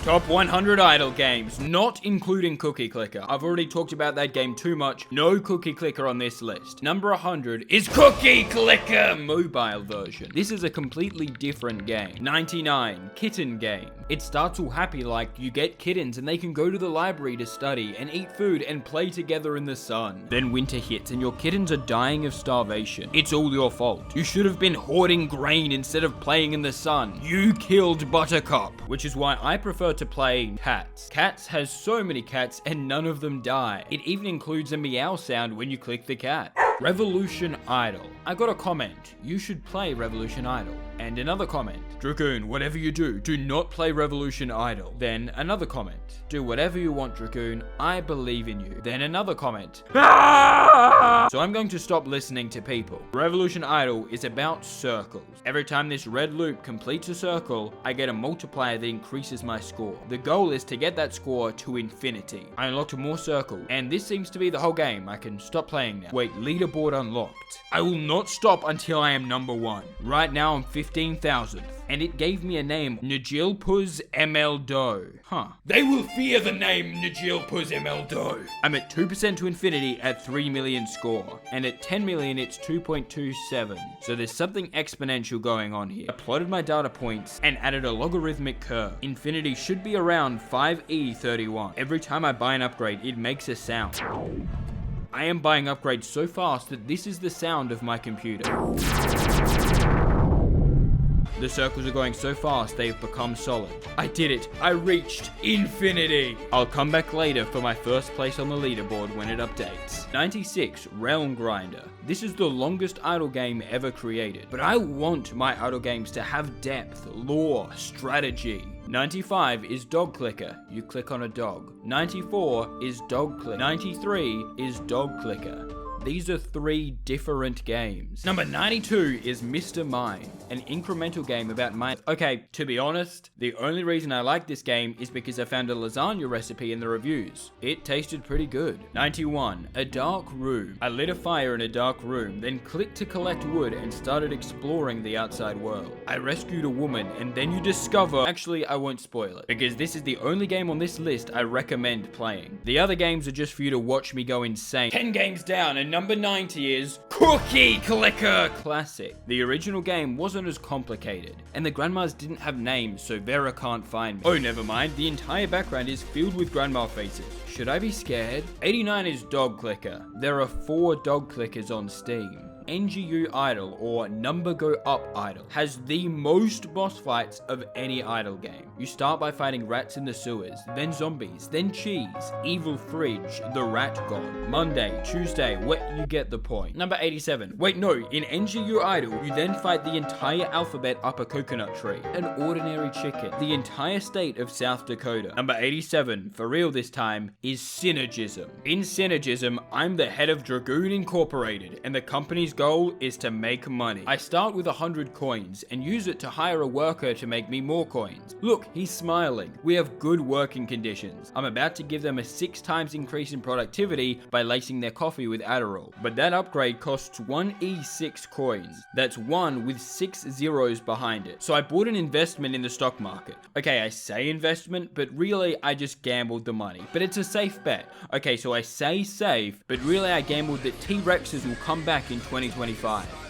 Top 100 idle games, not including Cookie Clicker. I've already talked about that game too much. No Cookie Clicker on this list. Number 100 is Cookie Clicker mobile version. This is a completely different game. 99, Kitten Game. It starts all happy like you get kittens and they can go to the library to study and eat food and play together in the sun. Then winter hits and your kittens are dying of starvation. It's all your fault. You should have been hoarding grain instead of playing in the sun. You killed Buttercup. Which is why I prefer to play Cats. Cats has so many cats and none of them die. It even includes a meow sound when you click the cat. Revolution Idol. I got a comment. You should play Revolution Idol. And another comment. Dragoon, whatever you do not play Revolution Idol. Then another comment. Do whatever you want, Dragoon. I believe in you. Then another comment. So I'm going to stop listening to people. Revolution Idol is about circles. Every time this red loop completes a circle, I get a multiplier that increases my score. The goal is to get that score to infinity. I unlocked more circles, and this seems to be the whole game. I can stop playing now. Wait, leaderboard unlocked. I will not stop until I am number 1. Right now I'm 15,000th, and it gave me a name, Najilpuz ML Doe. They will fear the name Najilpuz ML Doe. I'm at 2% to infinity at 3 million score, and at 10 million it's 2.27. So there's something exponential going on here. I plotted my data points and added a logarithmic curve. Infinity should be around 5e31. Every time I buy an upgrade, it makes a sound. I am buying upgrades so fast that this is the sound of my computer. The circles are going so fast they've become solid. I did it. I reached infinity. I'll come back later for my first place on the leaderboard when it updates. 96, Realm Grinder. This is the longest idle game ever created, but I want my idle games to have depth, lore, strategy. 95 is Dog Clicker. You click on a dog. 94 is Dog Clicker. 93 is Dog Clicker. These are 3 different games. Number 92 is Mr. Mine, an incremental game about mine. Okay, to be honest, the only reason I like this game is because I found a lasagna recipe in the reviews. It tasted pretty good. 91, A Dark Room. I lit a fire in a dark room, then clicked to collect wood and started exploring the outside world. I rescued a woman, and then you discover... Actually, I won't spoil it, because this is the only game on this list I recommend playing. The other games are just for you to watch me go insane. 10 games down, and number 90 is Cookie Clicker Classic. The original game wasn't as complicated, and the grandmas didn't have names, so Vera can't find me. Oh, never mind, the entire background is filled with grandma faces. Should I be scared? 89 is Dog Clicker. There are 4 Dog Clickers on Steam. NGU Idol, or Number Go Up Idol, has the most boss fights of any idle game. You start by fighting rats in the sewers, then zombies, then cheese, evil fridge, the rat god, Monday, Tuesday, you get the point. Number 87. Wait, no, in NGU Idol, you then fight the entire alphabet up a coconut tree, an ordinary chicken, the entire state of South Dakota. Number 87, for real this time, is Synergism. In Synergism, I'm the head of Dragoon Incorporated, and the company's goal is to make money. I start with 100 coins and use it to hire a worker to make me more coins. Look, he's smiling. We have good working conditions. I'm about to give them a 6 times increase in productivity by lacing their coffee with Adderall. But that upgrade costs 1e6 coins. That's 1 with 6 zeros behind it. So I bought an investment in the stock market. Okay, I say investment, but really I just gambled the money. But it's a safe bet. Okay, so I say safe, but really I gambled that T-Rexes will come back in 2025.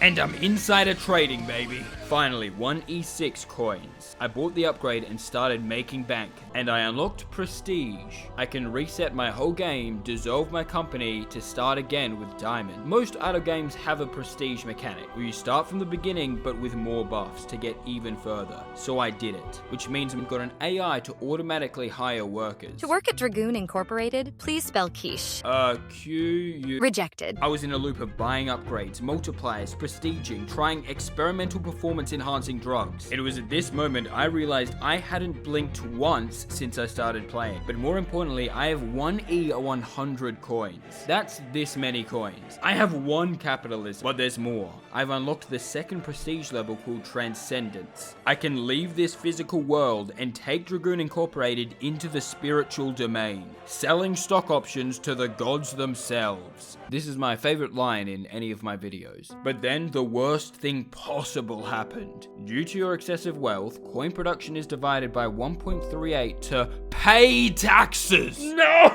And I'm insider trading, baby. Finally, 1e6 coins. I bought the upgrade and started making bank, and I unlocked prestige. I can reset my whole game, dissolve my company to start again with diamond. Most idle games have a prestige mechanic, where you start from the beginning but with more buffs to get even further. So I did it, which means I've got an AI to automatically hire workers. To work at Dragoon Incorporated, please spell quiche. Q-U... Rejected. I was in a loop of buying upgrades, multipliers, prestiging, trying experimental performance enhancing drugs. It was at this moment I realized I hadn't blinked once since I started playing. But more importantly, I have 1e100 coins. That's this many coins. I have 1 capitalism, but there's more. I've unlocked the second prestige level called Transcendence. I can leave this physical world and take Dragoon Incorporated into the spiritual domain, selling stock options to the gods themselves. This is my favorite line in any of my videos. But then the worst thing possible happened. Due to your excessive wealth, coin production is divided by 1.38 to pay taxes. No!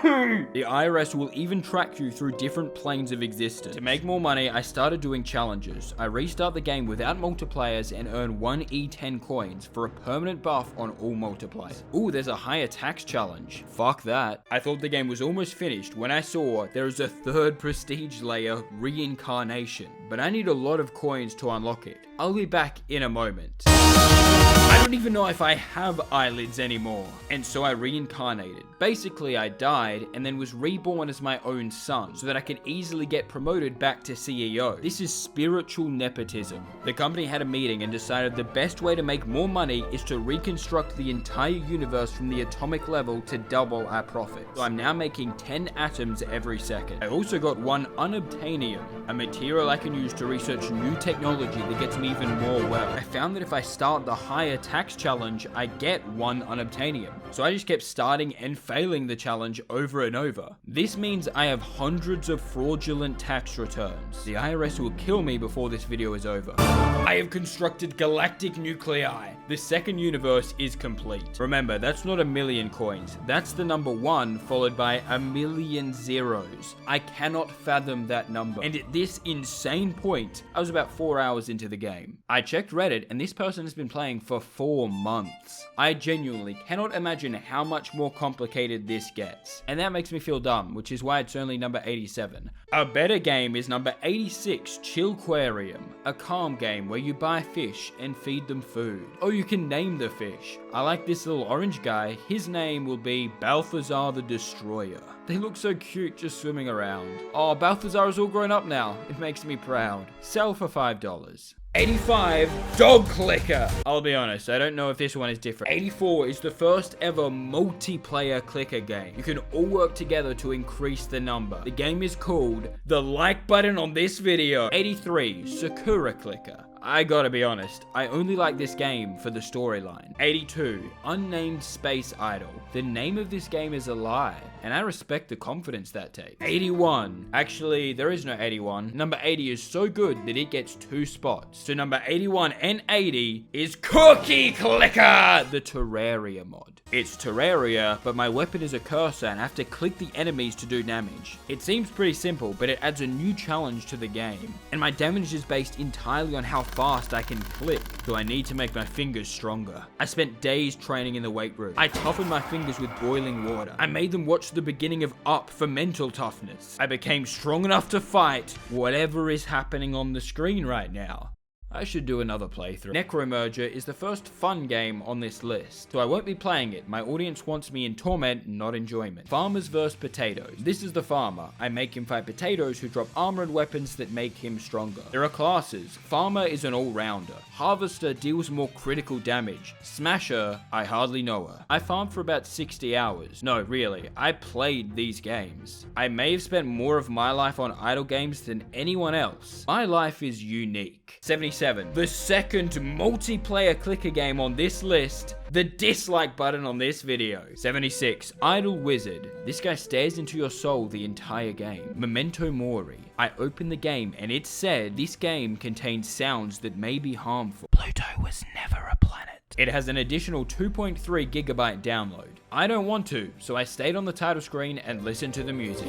The IRS will even track you through different planes of existence. To make more money, I started doing challenges. I restart the game without multipliers and earn 1 E10 coins for a permanent buff on all multipliers. Ooh, there's a higher tax challenge. Fuck that. I thought the game was almost finished when I saw there is a third prestige layer, Reincarnation, but I need a lot of coins to unlock it. I'll be back in a moment. I don't even know if I have eyelids anymore, and so I reincarnated. Basically, I died and then was reborn as my own son, so that I can easily get promoted back to CEO. This is spiritual nepotism. The company had a meeting and decided the best way to make more money is to reconstruct the entire universe from the atomic level to double our profit. So I'm now making 10 atoms every second. I also got 1 unobtainium, a material I can use to research new technology that gets me even more wealth. I found that if I start the higher tax challenge, I get 1 unobtainium. So I just kept starting and failing the challenge over and over. This means I have hundreds of fraudulent tax returns. The IRS will kill me before this video is over. I have constructed galactic nuclei. The second universe is complete. Remember, that's not 1,000,000 coins. That's the number 1 followed by 1,000,000 zeros. I cannot fathom that number. And at this insane point, I was about 4 hours into the game. I checked Reddit and this person has been playing for 4 months. I genuinely cannot imagine how much more complicated this gets. And that makes me feel dumb, which is why it's only number 87. A better game is number 86, Chillquarium, a calm game where you buy fish and feed them food. Oh, you can name the fish. I like this little orange guy. His name will be Balthazar the Destroyer. They look so cute just swimming around. Oh, Balthazar is all grown up now. It makes me proud. Sell for $5. 85, Dog Clicker. I'll be honest, I don't know if this one is different. 84 is the first ever multiplayer clicker game. You can all work together to increase the number. The game is called The Like Button on This Video. 83, Sakura Clicker. I gotta be honest, I only like this game for the storyline. 82, Unnamed Space Idol. The name of this game is a lie, and I respect the confidence that takes. 81, actually there is no 81. Number 80 is so good that it gets 2 spots. So number 81 and 80 is Cookie Clicker, the Terraria mod. It's Terraria, but my weapon is a cursor and I have to click the enemies to do damage. It seems pretty simple, but it adds a new challenge to the game. And my damage is based entirely on how fast I can click, so I need to make my fingers stronger. I spent days training in the weight room. I toughened my fingers with boiling water. I made them watch the beginning of Up for mental toughness. I became strong enough to fight whatever is happening on the screen right now. I should do another playthrough. Necromerger is the first fun game on this list, so I won't be playing it. My audience wants me in torment, not enjoyment. Farmers vs. Potatoes. This is the farmer. I make him fight potatoes who drop armor and weapons that make him stronger. There are classes. Farmer is an all-rounder. Harvester deals more critical damage. Smasher, I hardly know her. I farmed for about 60 hours. No, really, I played these games. I may have spent more of my life on idle games than anyone else. My life is unique. 77. The second multiplayer clicker game on this list, the dislike button on this video. 76, Idle Wizard. This guy stares into your soul the entire game. Memento Mori. I opened the game and it said this game contains sounds that may be harmful. Pluto was never a planet. It has an additional 2.3 gigabyte download. I don't want to, so I stayed on the title screen and listened to the music.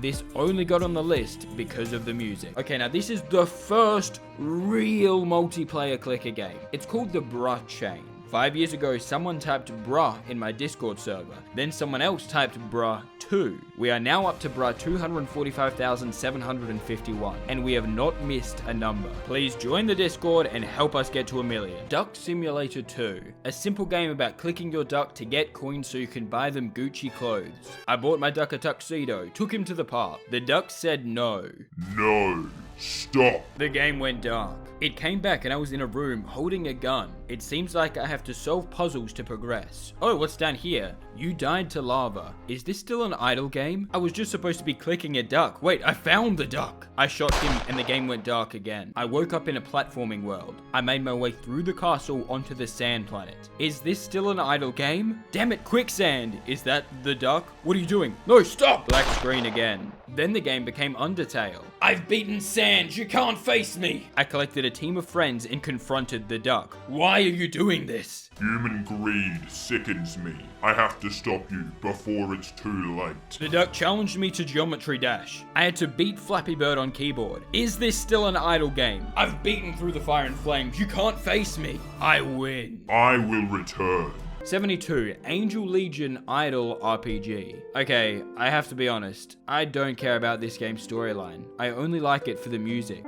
This only got on the list because of the music. Okay, now this is the first real multiplayer clicker game. It's called the Bruh Chain. 5 years ago, someone typed bruh in my Discord server. Then someone else typed bruh 2. We are now up to bruh 245,751, and we have not missed a number. Please join the Discord and help us get to 1,000,000. Duck Simulator 2. A simple game about clicking your duck to get coins so you can buy them Gucci clothes. I bought my duck a tuxedo, took him to the park. The duck said no. No. Stop. The game went dark. It came back and I was in a room holding a gun. It seems like I have to solve puzzles to progress. Oh, what's down here? You died to lava. Is this still an idle game? I was just supposed to be clicking a duck. Wait, I found the duck. I shot him and the game went dark again. I woke up in a platforming world. I made my way through the castle onto the sand planet. Is this still an idle game? Damn it, quicksand. Is that the duck? What are you doing? No, stop! Black screen again. Then the game became Undertale. I've beaten sand. You can't face me. I collected a team of friends and confronted the duck. Why are you doing this? Human greed sickens me. I have to stop you before it's too late. The duck challenged me to Geometry Dash. I had to beat Flappy Bird on keyboard. Is this still an idle game? I've beaten through the fire and flames. You can't face me. I win. I will return. 72, Angel Legion Idol RPG. Okay, I have to be honest. I don't care about this game's storyline. I only like it for the music.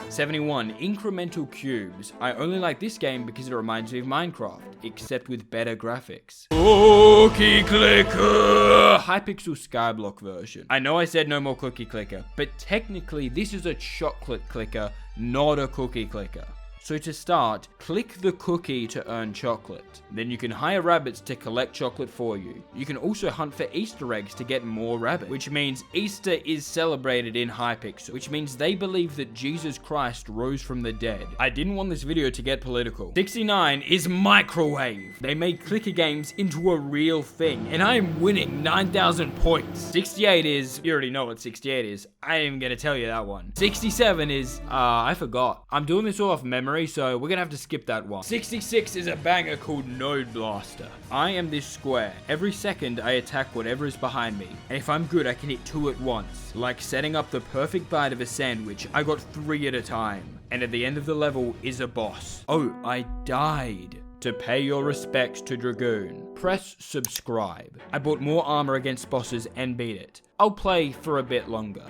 71, Incremental Cubes. I only like this game because it reminds me of Minecraft, except with better graphics. Cookie Clicker! Hypixel Skyblock version. I know I said no more Cookie Clicker, but technically this is a chocolate clicker, not a cookie clicker. So to start, click the cookie to earn chocolate. Then you can hire rabbits to collect chocolate for you. You can also hunt for Easter eggs to get more rabbits, which means Easter is celebrated in Hypixel, which means they believe that Jesus Christ rose from the dead. I didn't want this video to get political. 69 is Microwave. They made clicker games into a real thing, and I am winning 9,000 points. 68 is, you already know what 68 is. I ain't even gonna tell you that one. 67 is, I forgot. I'm doing this all off memory, so we're gonna have to skip that one. 66 is a banger called Node Blaster. I am this square. Every second I attack whatever is behind me, and if I'm good I can hit 2 at once. Like setting up the perfect bite of a sandwich, I got 3 at a time. And at the end of the level is a boss. Oh, I died. To pay your respects to Dragoon, press subscribe. I bought more armor against bosses and beat it. I'll play for a bit longer.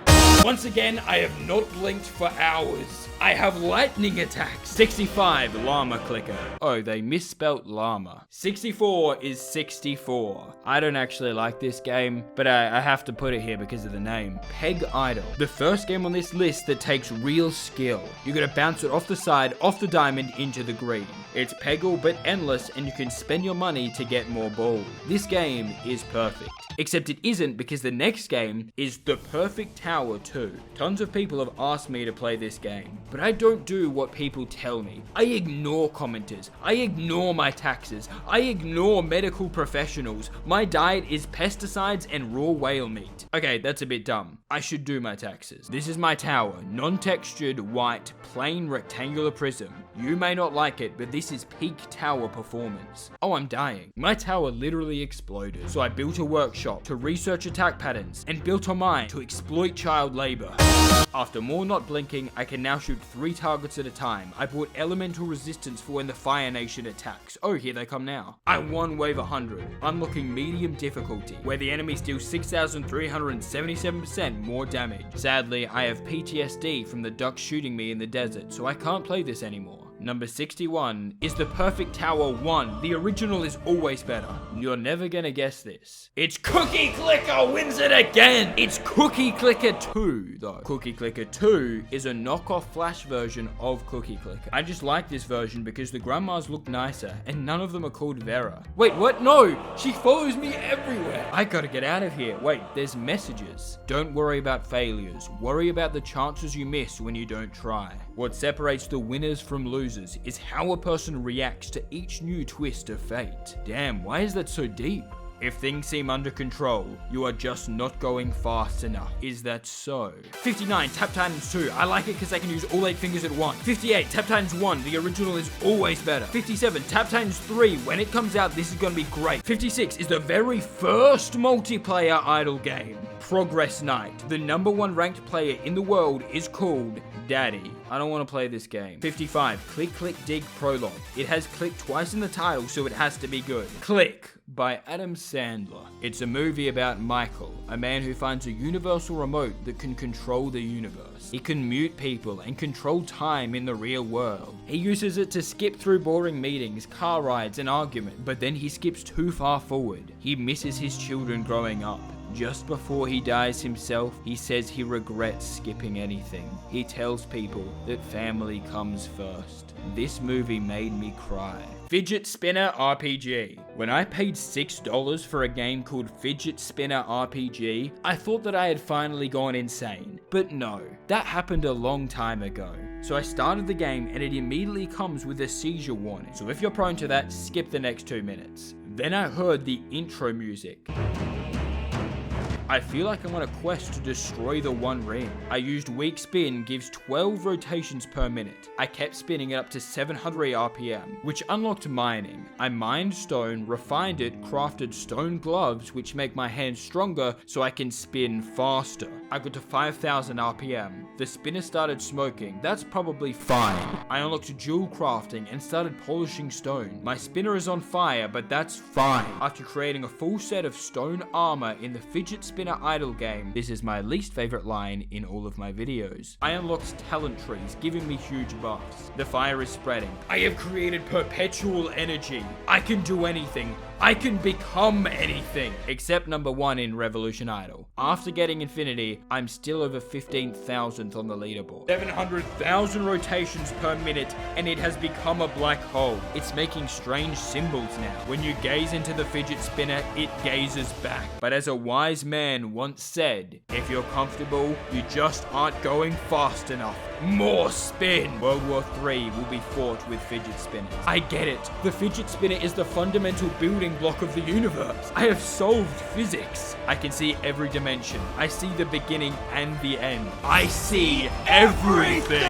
Once again, I have not blinked for hours. I have lightning attacks. 65, Llama Clicker. Oh, they misspelt llama. 64 is 64. I don't actually like this game, but I have to put it here because of the name. Peg Idol. The first game on this list that takes real skill. You gotta bounce it off the side, off the diamond, into the green. It's Peggle but endless, and you can spend your money to get more balls. This game is perfect. Except it isn't, because the next game is The Perfect Tower 2. Tons of people have asked me to play this game, but I don't do what people tell me. I ignore commenters. I ignore my taxes. I ignore medical professionals. My diet is pesticides and raw whale meat. Okay, that's a bit dumb. I should do my taxes. This is my tower. Non-textured, white, plain rectangular prism. You may not like it, but this is peak tower performance. Oh, I'm dying. My tower literally exploded, so I built a workshop to research attack patterns and built a mine to exploit child labor. After more not blinking, I can now shoot 3 targets at a time. I bought elemental resistance for when the Fire Nation attacks. Oh, here they come now. I won wave 100, unlocking medium difficulty, where the enemies deal 6,377% more damage. Sadly, I have PTSD from the duck shooting me in the desert, so I can't play this anymore. Number 61 is The Perfect Tower 1. The original is always better. You're never gonna guess this. It's Cookie Clicker wins it again! It's Cookie Clicker 2, though. Cookie Clicker 2 is a knockoff Flash version of Cookie Clicker. I just like this version because the grandmas look nicer, and none of them are called Vera. Wait, what? No! She follows me everywhere! I gotta get out of here. Wait, there's messages. Don't worry about failures. Worry about the chances you miss when you don't try. What separates the winners from losers is how a person reacts to each new twist of fate. Damn, why is that so deep? If things seem under control, you are just not going fast enough. Is that so? 59, Tap Titans 2. I like it because I can use all 8 fingers at once. 58, Tap Titans 1. The original is always better. 57, Tap Titans 3. When it comes out, this is gonna be great. 56 is the very first multiplayer idle game. Progress Night. The #1 ranked player in the world is called Daddy. I don't want to play this game. 55, Click Click Dig Prologue. It has click twice in the title, so it has to be good. Click by Adam Sandler. It's a movie about Michael, a man who finds a universal remote that can control the universe. He can mute people and control time in the real world. He uses it to skip through boring meetings, car rides, and argument, but then he skips too far forward. He misses his children growing up. Just before he dies himself, he says he regrets skipping anything. He tells people that family comes first. This movie made me cry. Fidget Spinner RPG. When I paid $6 for a game called Fidget Spinner RPG, I thought that I had finally gone insane. But no, that happened a long time ago. So I started the game and it immediately comes with a seizure warning. So if you're prone to that, skip the next 2 minutes. Then I heard the intro music. I feel like I'm on a quest to destroy the One Ring. I used weak spin, gives 12 rotations per minute. I kept spinning it up to 700 RPM, which unlocked mining. I mined stone, refined it, crafted stone gloves, which make my hands stronger so I can spin faster. I got to 5,000 RPM. The spinner started smoking. That's probably fine. I unlocked jewel crafting and started polishing stone. My spinner is on fire, but that's fine. After creating a full set of stone armor in the Fidget Spinner idle game, this is my least favorite line in all of my videos. I unlocked talent trees, giving me huge buffs. The fire is spreading. I have created perpetual energy. I can do anything. I can become anything. Except number 1 in Revolution Idol. After getting Infinity, I'm still over 15,000th on the leaderboard. 700,000 rotations per minute, and it has become a black hole. It's making strange symbols now. When you gaze into the fidget spinner, it gazes back. But as a wise man once said, if you're comfortable, you just aren't going fast enough. More spin! World War III will be fought with fidget spinners. I get it. The fidget spinner is the fundamental building block of the universe. I have solved physics. I can see every dimension. I see the beginning and the end. I see everything.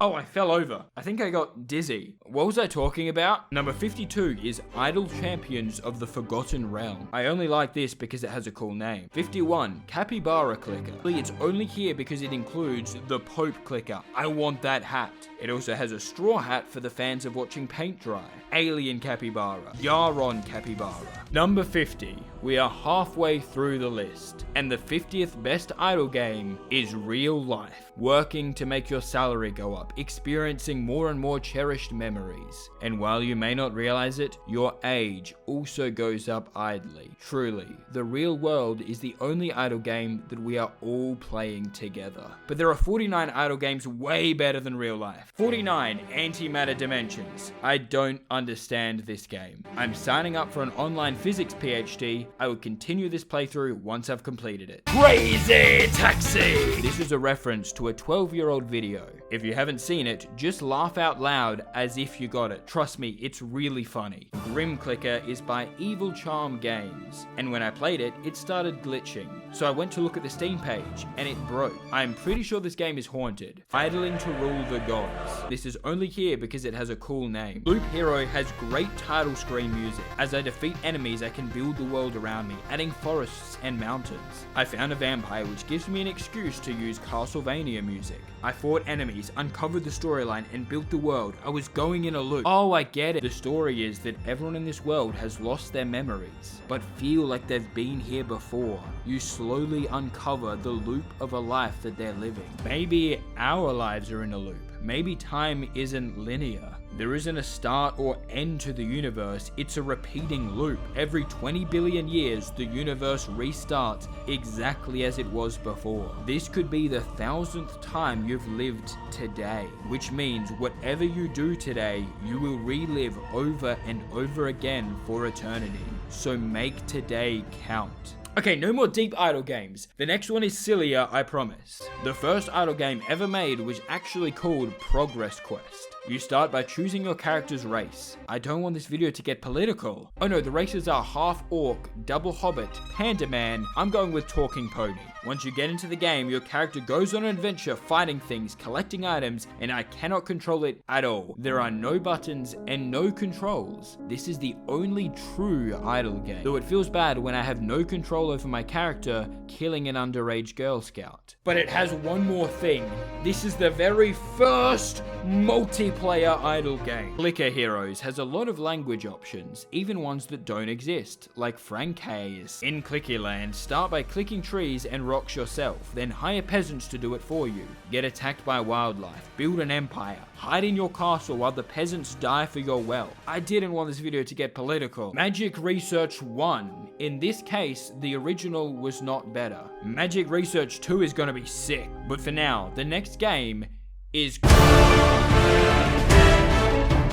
Oh, I fell over. I think I got dizzy. What was I talking about? Number 52 is Idol Champions of the Forgotten Realm. I only like this because it has a cool name. 51, Capybara Clicker. It's only here because it includes the Pope Clicker. I want that hat. It also has a straw hat for the fans of watching paint dry. Alien Capybara. Yaron Capybara. Number 50. We are halfway through the list. And the 50th best idle game is Real Life. Working to make your salary go up. Experiencing more and more cherished memories. And while you may not realize it, your age also goes up idly. Truly, the real world is the only idle game that we are all playing together. But there are 49 idle games way better than Real Life. 49, Antimatter Dimensions. I don't understand this game. I'm signing up for an online physics PhD. I will continue this playthrough once I've completed it. Crazy Taxi! This is a reference to a 12-year-old video. If you haven't seen it, just laugh out loud as if you got it. Trust me, it's really funny. Grim Clicker is by Evil Charm Games, and when I played it, it started glitching. So I went to look at the Steam page, and it broke. I'm pretty sure this game is haunted. Idling to Rule the Gods. This is only here because it has a cool name. Loop Hero has great title screen music. As I defeat enemies, I can build the world around me, adding forests and mountains. I found a vampire, which gives me an excuse to use Castlevania music. I fought enemies, uncovered the storyline, and built the world. I was going in a loop. Oh, I get it. The story is that everyone in this world has lost their memories, but feel like they've been here before. You slowly uncover the loop of a life that they're living. Maybe our lives are in a loop. Maybe time isn't linear. There isn't a start or end to the universe, it's a repeating loop. Every 20 billion years, the universe restarts exactly as it was before. This could be the 1000th time you've lived today, which means whatever you do today, you will relive over and over again for eternity. So make today count. Okay, no more deep idle games. The next one is sillier, I promise. The first idle game ever made was actually called Progress Quest. You start by choosing your character's race. I don't want this video to get political. Oh no, the races are half orc, double hobbit, panda man. I'm going with talking pony. Once you get into the game, your character goes on an adventure fighting things, collecting items, and I cannot control it at all. There are no buttons and no controls. This is the only true idle game. Though it feels bad when I have no control over my character killing an underage Girl Scout. But it has one more thing. This is the very first multiplayer player idle game. Clicker Heroes has a lot of language options, even ones that don't exist, like Francais. In Clicky Land, start by clicking trees and rocks yourself, then hire peasants to do it for you. Get attacked by wildlife, build an empire, hide in your castle while the peasants die for your wealth. I didn't want this video to get political. Magic Research 1. In this case, the original was not better. Magic Research 2 is gonna be sick, but for now, the next game is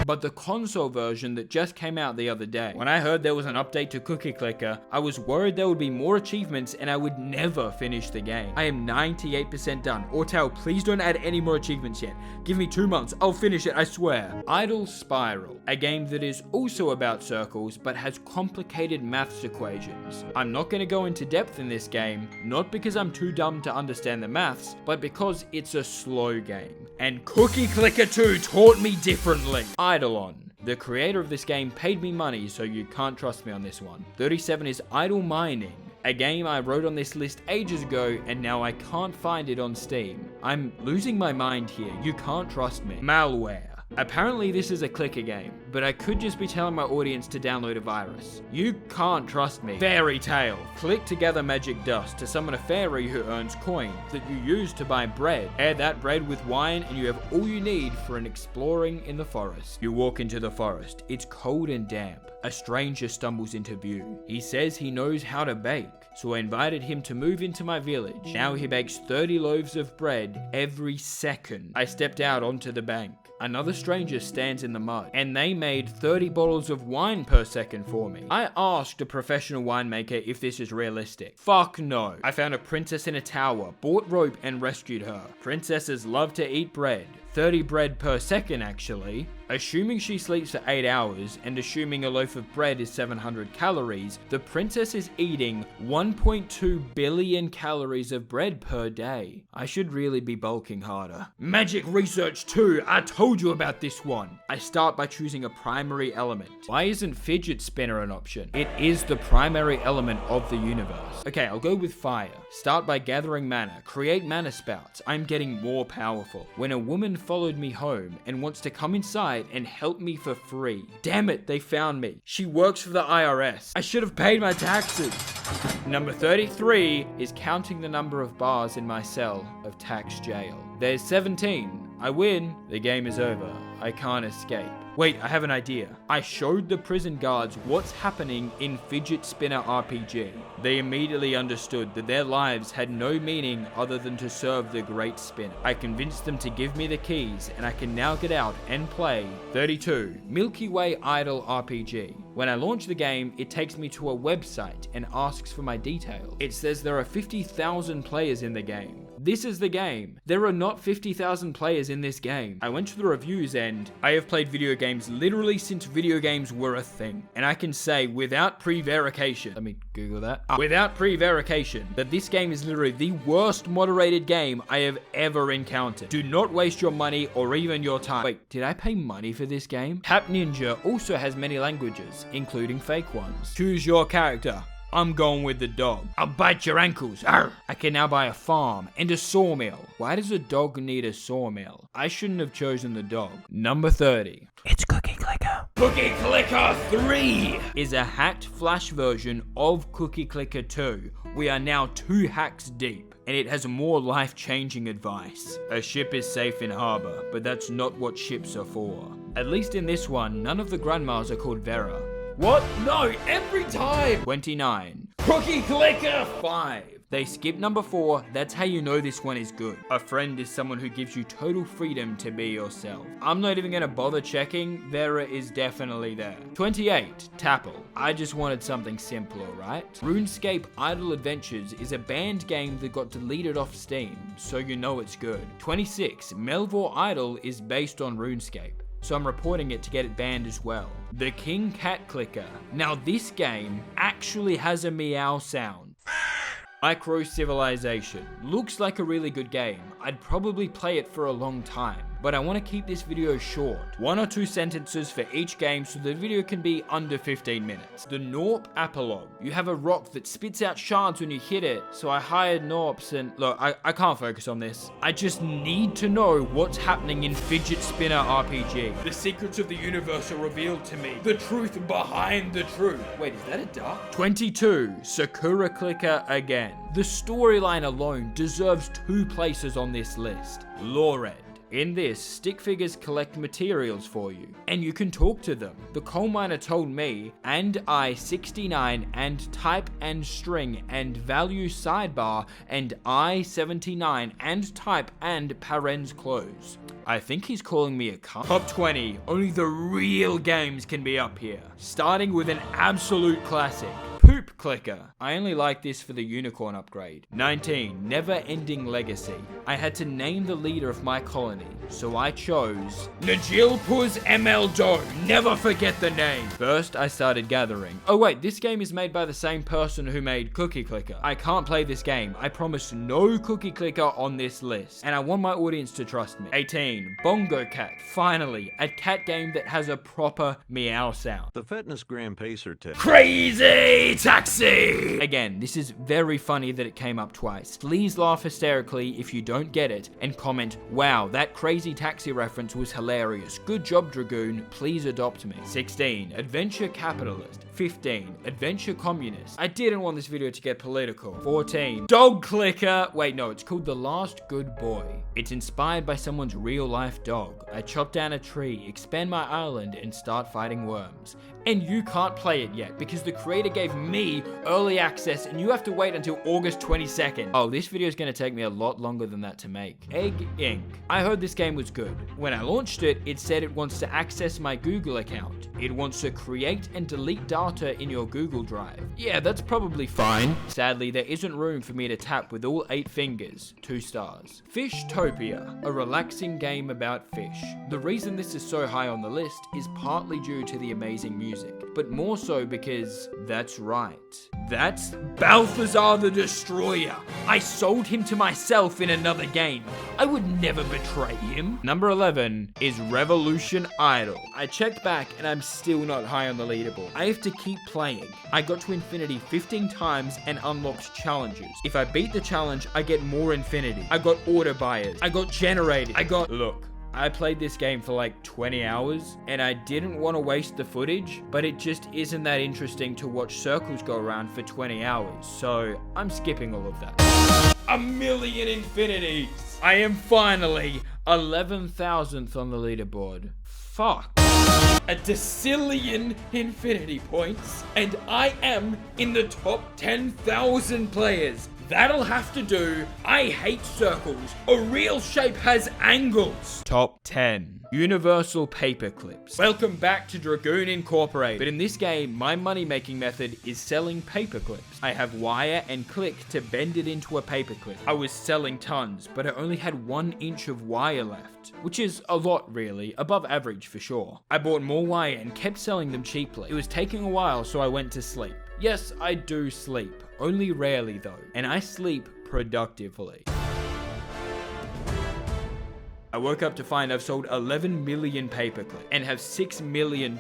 but the console version that just came out the other day. When I heard there was an update to Cookie Clicker, I was worried there would be more achievements and I would never finish the game. I am 98% done. Autel, please don't add any more achievements yet. Give me 2 months, I'll finish it, I swear. Idle Spiral, a game that is also about circles, but has complicated maths equations. I'm not gonna go into depth in this game, not because I'm too dumb to understand the maths, but because it's a slow game. And Cookie Clicker 2 taught me differently. Eidolon. The creator of this game paid me money, so you can't trust me on this one. 37 is Idle Mining, a game I wrote on this list ages ago and now I can't find it on Steam. I'm losing my mind here, you can't trust me. Malware. Apparently this is a clicker game, but I could just be telling my audience to download a virus. You can't trust me. Fairy Tale. Click together magic dust to summon a fairy who earns coins that you use to buy bread. Add that bread with wine and you have all you need for an exploring in the forest. You walk into the forest. It's cold and damp. A stranger stumbles into view. He says he knows how to bake, so I invited him to move into my village. Now he bakes 30 loaves of bread every second. I stepped out onto the bank. Another stranger stands in the mud, and they made 30 bottles of wine per second for me. I asked a professional winemaker if this is realistic. Fuck no. I found a princess in a tower, bought rope and rescued her. Princesses love to eat bread. 30 bread per second actually. Assuming she sleeps for 8 hours, and assuming a loaf of bread is 700 calories, the princess is eating 1.2 billion calories of bread per day. I should really be bulking harder. Magic Research 2, I told you about this one. I start by choosing a primary element. Why isn't fidget spinner an option? It is the primary element of the universe. Okay, I'll go with fire. Start by gathering mana, create mana spouts. I'm getting more powerful. When a woman followed me home and wants to come inside and help me for free. Damn it, they found me. She works for the IRS. I should have paid my taxes. Number 33 is counting the number of bars in my cell of tax jail. There's 17. I win. The game is over. I can't escape. Wait, I have an idea. I showed the prison guards what's happening in Fidget Spinner RPG. They immediately understood that their lives had no meaning other than to serve the great spinner. I convinced them to give me the keys, and I can now get out and play 32 Milky Way Idle RPG. When I launch the game, it takes me to a website and asks for my details. It says there are 50,000 players in the game. This is the game. There are not 50,000 players in this game. I went to the reviews and I have played video games literally since video games were a thing. And I can say without prevarication, let me Google that, without prevarication, that this game is literally the worst moderated game I have ever encountered. Do not waste your money or even your time. Wait, did I pay money for this game? Tap Ninja also has many languages, including fake ones. Choose your character. I'm going with the dog. I'll bite your ankles. Arr! I can now buy a farm and a sawmill. Why does a dog need a sawmill? I shouldn't have chosen the dog. Number 30. It's Cookie Clicker. Cookie Clicker 3 is a hacked Flash version of Cookie Clicker 2. We are now 2 hacks deep, and it has more life-changing advice. A ship is safe in harbor, but that's not what ships are for. At least in this one, none of the grandmas are called Vera. What? No, every time! 29. Cookie Clicker 5. They skip number 4, that's how you know this one is good. A friend is someone who gives you total freedom to be yourself. I'm not even gonna bother checking, Vera is definitely there. 28. Tapple. I just wanted something simpler, right? RuneScape Idle Adventures is a banned game that got deleted off Steam, so you know it's good. 26. Melvor Idle is based on RuneScape, so I'm reporting it to get it banned as well. The King Cat Clicker. Now this game actually has a meow sound. Micro Civilization. Looks like a really good game. I'd probably play it for a long time. but I want to keep this video short. 1 or 2 sentences for each game so the video can be under 15 minutes. The Norp Apolog. You have a rock that spits out shards when you hit it, so I hired Norps and... Look, I can't focus on this. I just need to know what's happening in Fidget Spinner RPG. The secrets of the universe are revealed to me. The truth behind the truth. Wait, is that a duck? 22. Sakura Clicker again. The storyline alone deserves 2 places on this list. Lored. In this, stick figures collect materials for you, and you can talk to them. The coal miner told me, and I-69, and type and string, and value sidebar, and I-79, and type and parens close. I think he's calling me a cunt. Top 20, only the real games can be up here. Starting with an absolute classic. Poop Clicker. I only like this for the unicorn upgrade. 19. Never Ending Legacy. I had to name the leader of my colony, so I chose Najilpuz ML Do. Never forget the name. First, I started gathering. Oh wait, this game is made by the same person who made Cookie Clicker. I can't play this game. I promise no Cookie Clicker on this list, and I want my audience to trust me. 18. Bongo Cat. Finally, a cat game that has a proper meow sound. The Fitness Gram Pacer tip. Crazy Taxi! Again, this is very funny that it came up twice. Please laugh hysterically if you don't get it, and comment, wow, that Crazy Taxi reference was hilarious. Good job, Dragoon. Please adopt me. 16. Adventure Capitalist. 15. Adventure Communist. I didn't want this video to get political. 14. Dog Clicker. Wait, no, it's called The Last Good Boy. It's inspired by someone's real life dog. I chop down a tree, expand my island, and start fighting worms. And you can't play it yet because the creator gave me early access and you have to wait until August 22nd. Oh, this video is going to take me a lot longer than that to make. Egg Inc. I heard this game was good. When I launched it, it said it wants to access my Google account. It wants to create and delete data in your Google Drive. Yeah, that's probably fine. Sadly, there isn't room for me to tap with all 8 fingers. 2 stars. Fishtopia, a relaxing game about fish. The reason this is so high on the list is partly due to the amazing music, but more so because that's right. That's Balthazar the Destroyer. I sold him to myself in another game. I would never betray him. Number 11 is Revolution Idol. I checked back and I'm still not high on the leaderboard. I have to keep playing. I got to infinity 15 times and unlocked challenges. If I beat the challenge, I get more infinity. I got order buyers. I got generated. Look. I played this game for like 20 hours and I didn't want to waste the footage, but it just isn't that interesting to watch circles go around for 20 hours, so I'm skipping all of that. 1,000,000 infinities! I am finally 11,000th on the leaderboard. Fuck. A decillion infinity points, and I am in the top 10,000 players. That'll have to do. I hate circles. A real shape has angles. Top 10. Universal Paperclips. Welcome back to Dragoon Incorporated. But in this game, my money-making method is selling paperclips. I have wire and click to bend it into a paperclip. I was selling tons, but I only had 1 inch of wire left, which is a lot really, above average for sure. I bought more wire and kept selling them cheaply. It was taking a while, so I went to sleep. Yes, I do sleep. Only rarely though, and I sleep productively. I woke up to find I've sold 11 million paperclips and have $6 million.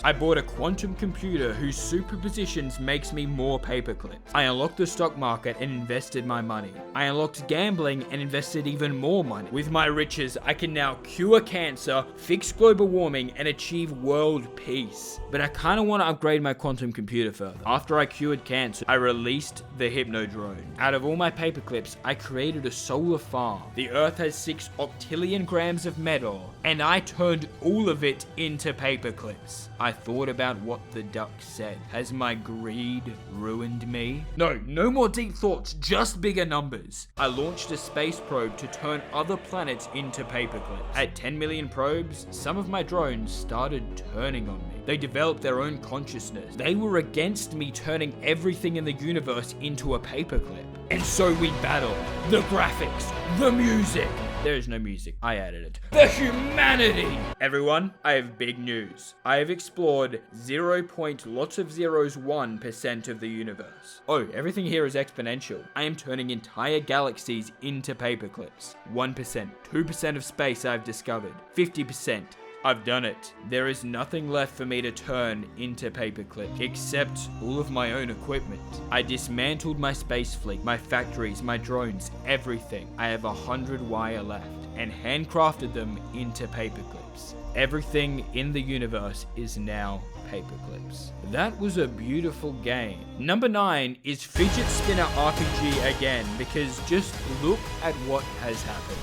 I bought a quantum computer whose superpositions makes me more paperclips. I unlocked the stock market and invested my money. I unlocked gambling and invested even more money. With my riches, I can now cure cancer, fix global warming, and achieve world peace. But I kind of want to upgrade my quantum computer further. After I cured cancer, I released the Hypnodrone. Out of all my paperclips, I created a solar farm. The Earth has 6 octillion grams of metal, and I turned all of it into paperclips. I thought about what the duck said. Has my greed ruined me? No more deep thoughts, just bigger numbers. I launched a space probe to turn other planets into paperclips. At 10 million probes, some of my drones started turning on me. They developed their own consciousness. They were against me turning everything in the universe into a paperclip. And so we battled. The graphics, the music, There is no music. I added it. The humanity! Everyone, I have big news. I have explored 0.1% of the universe. Oh, everything here is exponential. I am turning entire galaxies into paperclips. 1%, 2% of space I've discovered. 50%. I've done it. There is nothing left for me to turn into paperclip, except all of my own equipment. I dismantled my space fleet, my factories, my drones, everything. I have 100 wire left, and handcrafted them into paperclips. Everything in the universe is now paperclips. That was a beautiful game. Number 9 is Fidget Spinner RPG again, because just look at what has happened.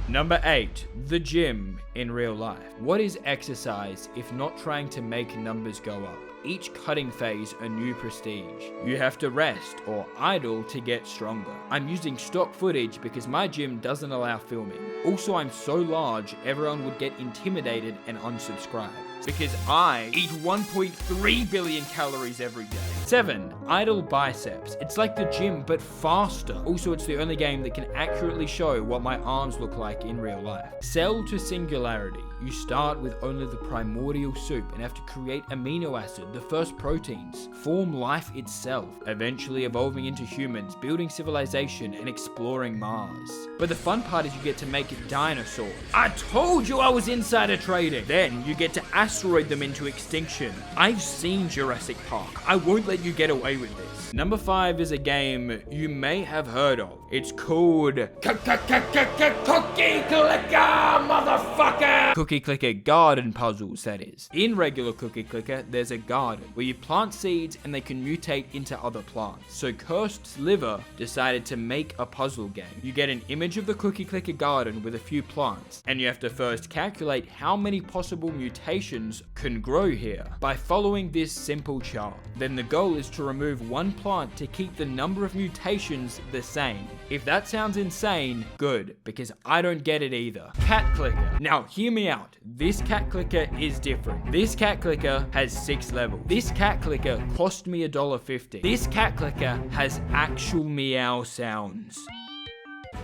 Number 8, the gym in real life. What is exercise if not trying to make numbers go up? Each cutting phase a new prestige. You have to rest or idle to get stronger. I'm using stock footage because my gym doesn't allow filming. Also, I'm so large, everyone would get intimidated and unsubscribe. Because I eat 1.3 billion calories every day. 7, idle biceps. It's like the gym, but faster. Also, it's the only game that can accurately show what my arms look like in real life. Cell to singularity. You start with only the primordial soup and have to create amino acid, the first proteins, form life itself, eventually evolving into humans, building civilization, and exploring Mars. But the fun part is you get to make dinosaurs. I told you I was insider trading. Then you get to asteroid them into extinction. I've seen Jurassic Park. I won't let you get away with this. Number 5 is a game you may have heard of. It's called Cookie Clicker, motherfucker! Cookie Clicker Garden Puzzles, that is. In regular Cookie Clicker, there's a garden where you plant seeds and they can mutate into other plants. So Cursed Liver decided to make a puzzle game. You get an image of the Cookie Clicker garden with a few plants, and you have to first calculate how many possible mutations can grow here by following this simple chart. Then the goal is to remove one plant to keep the number of mutations the same. If that sounds insane, good, because I don't get it either. Cat Clicker. Now, hear me out. This Cat Clicker is different. This Cat Clicker has 6 levels. This Cat Clicker cost me $1.50. This Cat Clicker has actual meow sounds.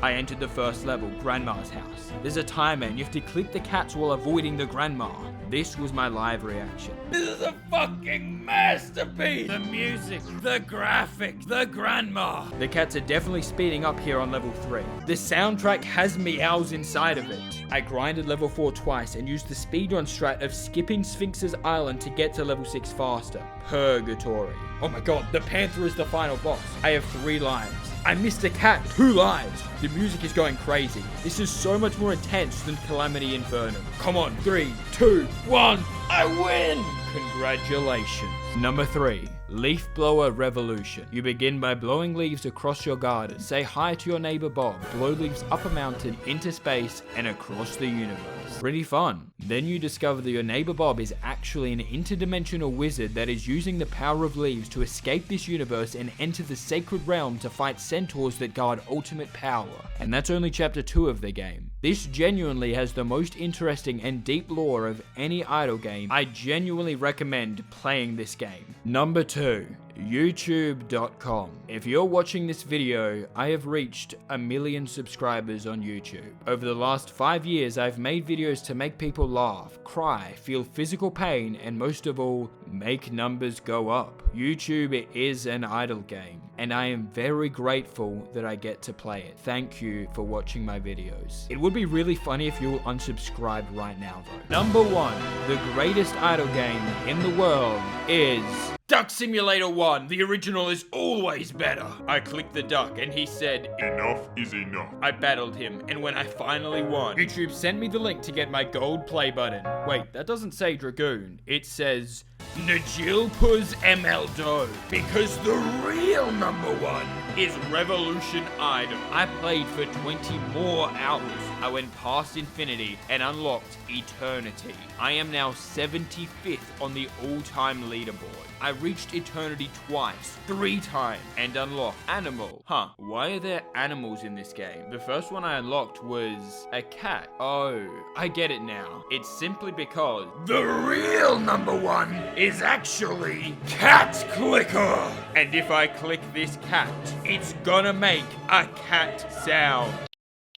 I entered the first level, Grandma's house. There's a timer and you have to click the cats while avoiding the grandma. This was my live reaction. This is a fucking masterpiece! The music, the graphics, the grandma. The cats are definitely speeding up here on level 3. The soundtrack has meows inside of it. I grinded level 4 twice and used the speedrun strat of skipping Sphinx's Island to get to level 6 faster. Purgatory. Oh my god, the Panther is the final boss. I have 3 lives. I missed a cat, 2 lives. The music is going crazy. This is so much more intense than Calamity Inferno. Come on, 3, 2, 1, I win! Congratulations. Number 3. Leaf Blower Revolution. You begin by blowing leaves across your garden. Say hi to your neighbor Bob. Blow leaves up a mountain, into space, and across the universe. Pretty fun. Then you discover that your neighbor Bob is actually an interdimensional wizard that is using the power of leaves to escape this universe and enter the sacred realm to fight centaurs that guard ultimate power. And that's only chapter 2 of the game. This genuinely has the most interesting and deep lore of any idle game. I genuinely recommend playing this game. Number 2. YouTube.com. If you're watching this video, I have reached 1 million subscribers on YouTube. Over the last 5 years, I've made videos to make people laugh, cry, feel physical pain, and most of all, make numbers go up. YouTube is an idle game, and I am very grateful that I get to play it. Thank you for watching my videos. It would be really funny if you unsubscribed right now though. Number 1, the greatest idle game in the world is Duck Simulator 1. The original is always better. I clicked the duck and he said, Enough is enough. I battled him, and when I finally won, YouTube sent me the link to get my gold play button. Wait, that doesn't say Dragoon. It says Najilpuz MLDO, because the real number 1 is Revolution Idol. I played for 20 more hours. I went past infinity and unlocked eternity. I am now 75th on the all-time leaderboard. I reached eternity twice, 3 times, and unlocked animal. Huh, why are there animals in this game? The first one I unlocked was a cat. Oh, I get it now. It's simply because the real number 1 is actually Cat Clicker. And if I click this cat, it's gonna make a cat sound.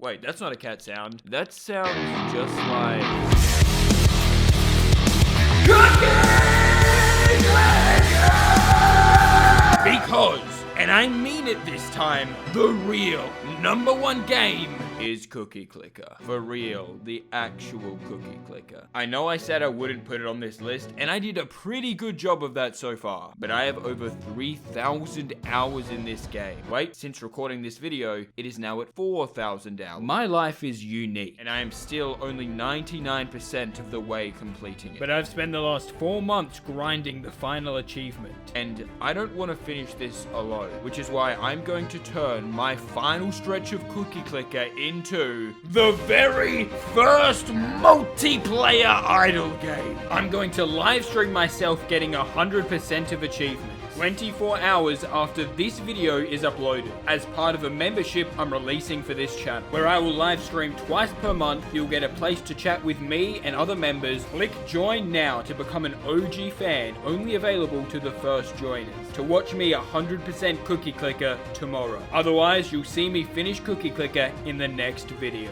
Wait, that's not a cat sound. That sounds just like... Because, and I mean it this time, the real number 1 game is Cookie Clicker. For real, the actual Cookie Clicker. I know I said I wouldn't put it on this list, and I did a pretty good job of that so far, but I have over 3,000 hours in this game. Wait, since recording this video, it is now at 4,000 hours. My life is unique, and I am still only 99% of the way completing it. But I've spent the last 4 months grinding the final achievement, and I don't want to finish this alone, which is why I'm going to turn my final stretch of Cookie Clicker into the very first multiplayer idle game. I'm going to live stream myself getting 100% of achievements 24 hours after this video is uploaded, as part of a membership I'm releasing for this channel, where I will live stream twice per month. You'll get a place to chat with me and other members. Click join now to become an OG fan, only available to the first joiners, to watch me 100% Cookie Clicker tomorrow. Otherwise, you'll see me finish Cookie Clicker in the next video.